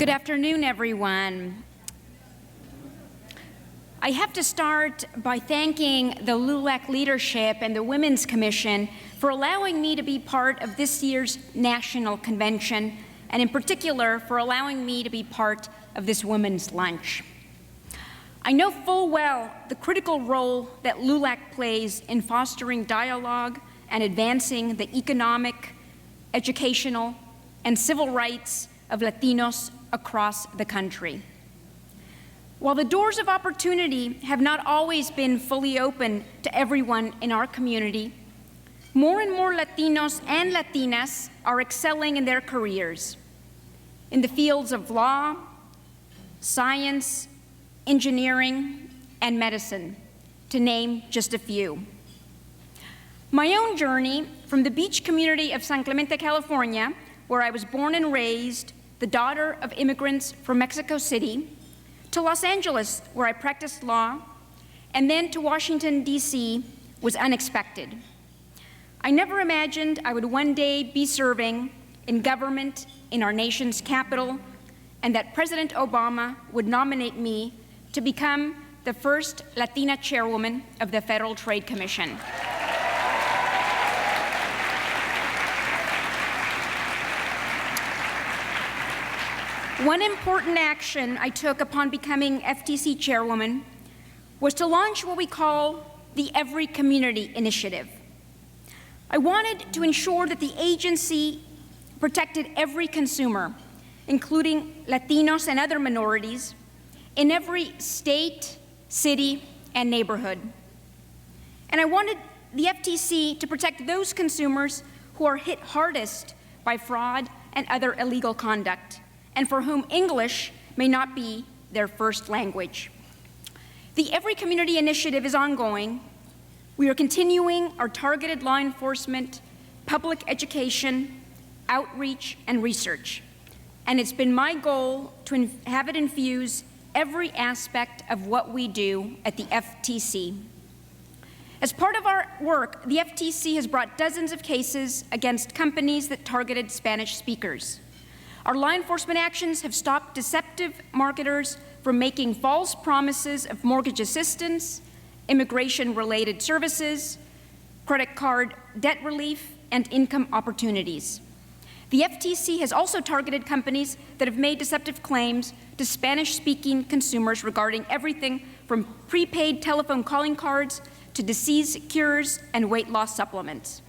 Good afternoon, everyone. I have to start by thanking the LULAC leadership and the Women's Commission for allowing me to be part of this year's national convention, and in particular for allowing me to be part of this women's lunch. I know full well the critical role that LULAC plays in fostering dialogue and advancing the economic, educational, and civil rights of Latinos across the country. While the doors of opportunity have not always been fully open to everyone in our community, more and more Latinos and Latinas are excelling in their careers in the fields of law, science, engineering, and medicine, to name just a few. My own journey from the beach community of San Clemente, California, where I was born and raised, the daughter of immigrants from Mexico City, to Los Angeles, where I practiced law, and then to Washington, D.C., was unexpected. I never imagined I would one day be serving in government in our nation's capital, and that President Obama would nominate me to become the first Latina chairwoman of the Federal Trade Commission. One important action I took upon becoming FTC chairwoman was to launch what we call the Every Community Initiative. I wanted to ensure that the agency protected every consumer, including Latinos and other minorities, in every state, city, and neighborhood. And I wanted the FTC to protect those consumers who are hit hardest by fraud and other illegal conduct, and for whom English may not be their first language. The Every Community Initiative is ongoing. We are continuing our targeted law enforcement, public education, outreach, and research. And it's been my goal to have it infuse every aspect of what we do at the FTC. As part of our work, the FTC has brought dozens of cases against companies that targeted Spanish speakers. Our law enforcement actions have stopped deceptive marketers from making false promises of mortgage assistance, immigration-related services, credit card debt relief, and income opportunities. The FTC has also targeted companies that have made deceptive claims to Spanish-speaking consumers regarding everything from prepaid telephone calling cards to disease cures and weight loss supplements.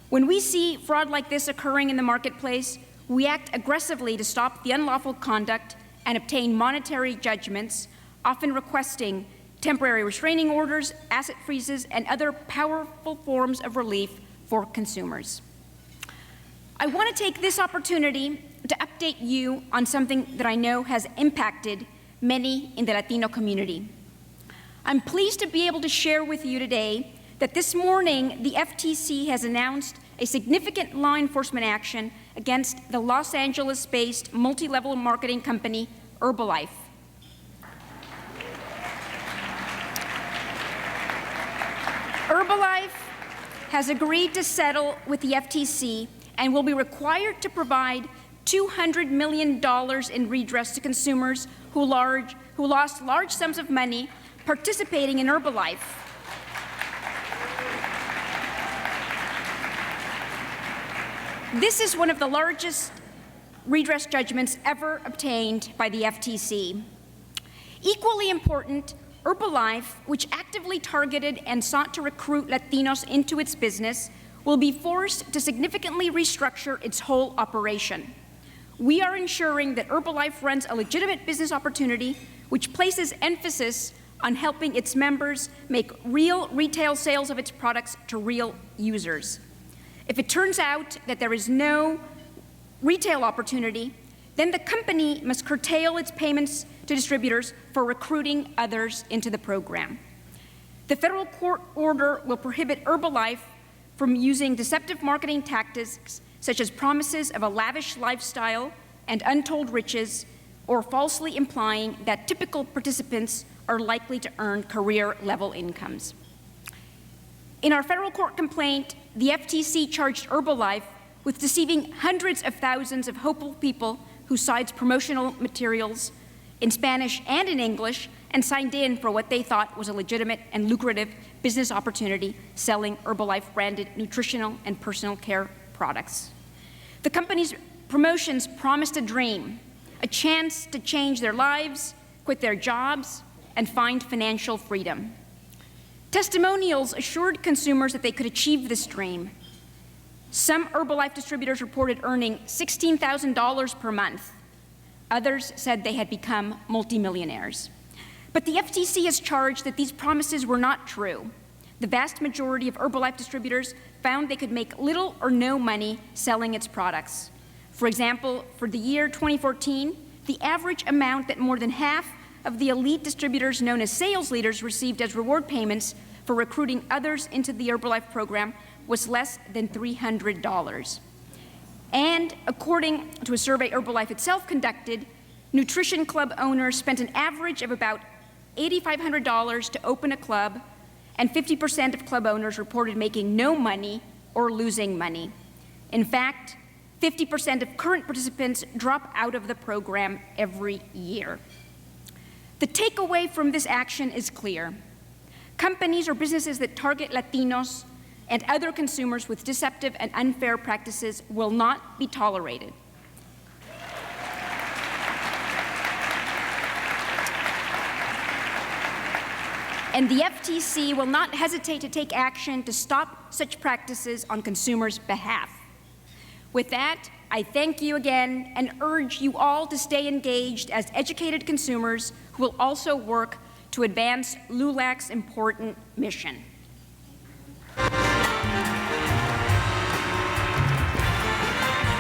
When we see fraud like this occurring in the marketplace, we act aggressively to stop the unlawful conduct and obtain monetary judgments, often requesting temporary restraining orders, asset freezes, and other powerful forms of relief for consumers. I want to take this opportunity to update you on something that I know has impacted many in the Latino community. I'm pleased to be able to share with you today that this morning the FTC has announced a significant law enforcement action against the Los Angeles-based multi-level marketing company Herbalife. Herbalife has agreed to settle with the FTC and will be required to provide $200 million in redress to consumers who lost large sums of money participating in Herbalife. This is one of the largest redress judgments ever obtained by the FTC. Equally important, Herbalife, which actively targeted and sought to recruit Latinos into its business, will be forced to significantly restructure its whole operation. We are ensuring that Herbalife runs a legitimate business opportunity which places emphasis on helping its members make real retail sales of its products to real users. If it turns out that there is no retail opportunity, then the company must curtail its payments to distributors for recruiting others into the program. The federal court order will prohibit Herbalife from using deceptive marketing tactics such as promises of a lavish lifestyle and untold riches, or falsely implying that typical participants are likely to earn career-level incomes. In our federal court complaint, the FTC charged Herbalife with deceiving hundreds of thousands of hopeful people who signed promotional materials in Spanish and in English and signed in for what they thought was a legitimate and lucrative business opportunity selling Herbalife branded nutritional and personal care products. The company's promotions promised a dream, a chance to change their lives, quit their jobs, and find financial freedom. Testimonials assured consumers that they could achieve this dream. Some Herbalife distributors reported earning $16,000 per month. Others said they had become multimillionaires. But the FTC has charged that these promises were not true. The vast majority of Herbalife distributors found they could make little or no money selling its products. For example, for the year 2014, the average amount that more than half of the elite distributors known as sales leaders received as reward payments for recruiting others into the Herbalife program was less than $300. And according to a survey Herbalife itself conducted, Nutrition Club owners spent an average of about $8,500 to open a club, and 50% of club owners reported making no money or losing money. In fact, 50% of current participants drop out of the program every year. The takeaway from this action is clear. Companies or businesses that target Latinos and other consumers with deceptive and unfair practices will not be tolerated. And the FTC will not hesitate to take action to stop such practices on consumers' behalf. With that, I thank you again and urge you all to stay engaged as educated consumers who will also work to advance LULAC's important mission.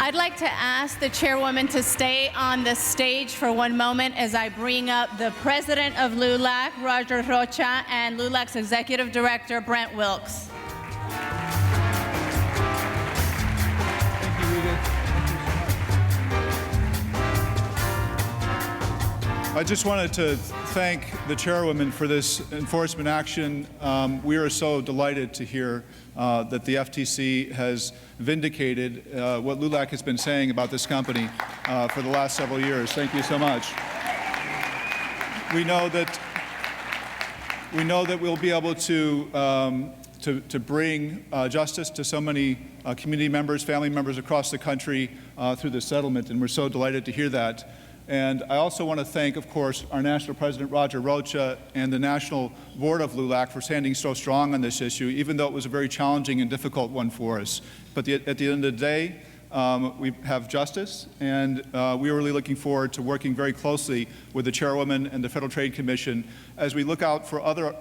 I'd like to ask the Chairwoman to stay on the stage for one moment as I bring up the President of LULAC, Roger Rocha, and LULAC's Executive Director, Brent Wilkes. Thank you, Edith. I just wanted to thank the Chairwoman for this enforcement action. We are so delighted to hear that the FTC has vindicated what LULAC has been saying about this company for the last several years. Thank you so much. We know that we'll be able to bring justice to so many community members, family members across the country through this settlement, and we're so delighted to hear that. And I also want to thank, of course, our National President, Roger Rocha, and the National Board of LULAC for standing so strong on this issue, even though it was a very challenging and difficult one for us. But at the end of the day, we have justice, and we are really looking forward to working very closely with the Chairwoman and the Federal Trade Commission as we look out for other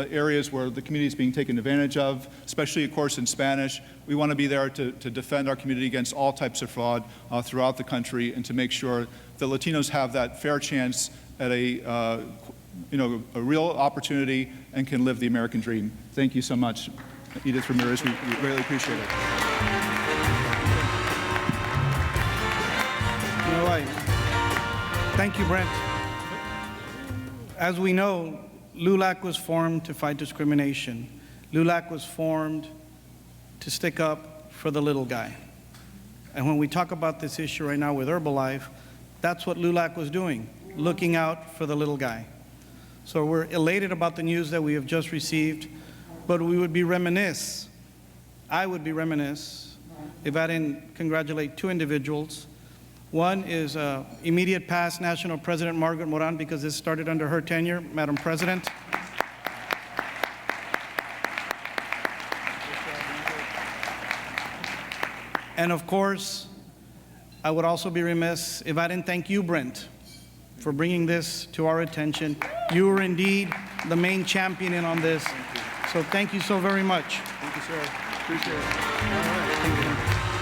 areas where the community is being taken advantage of, especially, of course, in Spanish. We want to be there to defend our community against all types of fraud throughout the country and to make sure that Latinos have that fair chance at a real opportunity and can live the American dream. Thank you so much, Edith Ramirez. We really appreciate it. All right. Thank you, Brent. As we know, LULAC was formed to fight discrimination. LULAC was formed to stick up for the little guy. And when we talk about this issue right now with Herbalife, that's what LULAC was doing, looking out for the little guy. So we're elated about the news that we have just received, but we would be remiss, I would be remiss, if I didn't congratulate two individuals. One is immediate past National President Margaret Moran, because this started under her tenure, Madam President. And of course, I would also be remiss if I didn't thank you, Brent, for bringing this to our attention. You were indeed the main champion in on this. So thank you so very much. Thank you, sir. Appreciate it. All right. Thank you.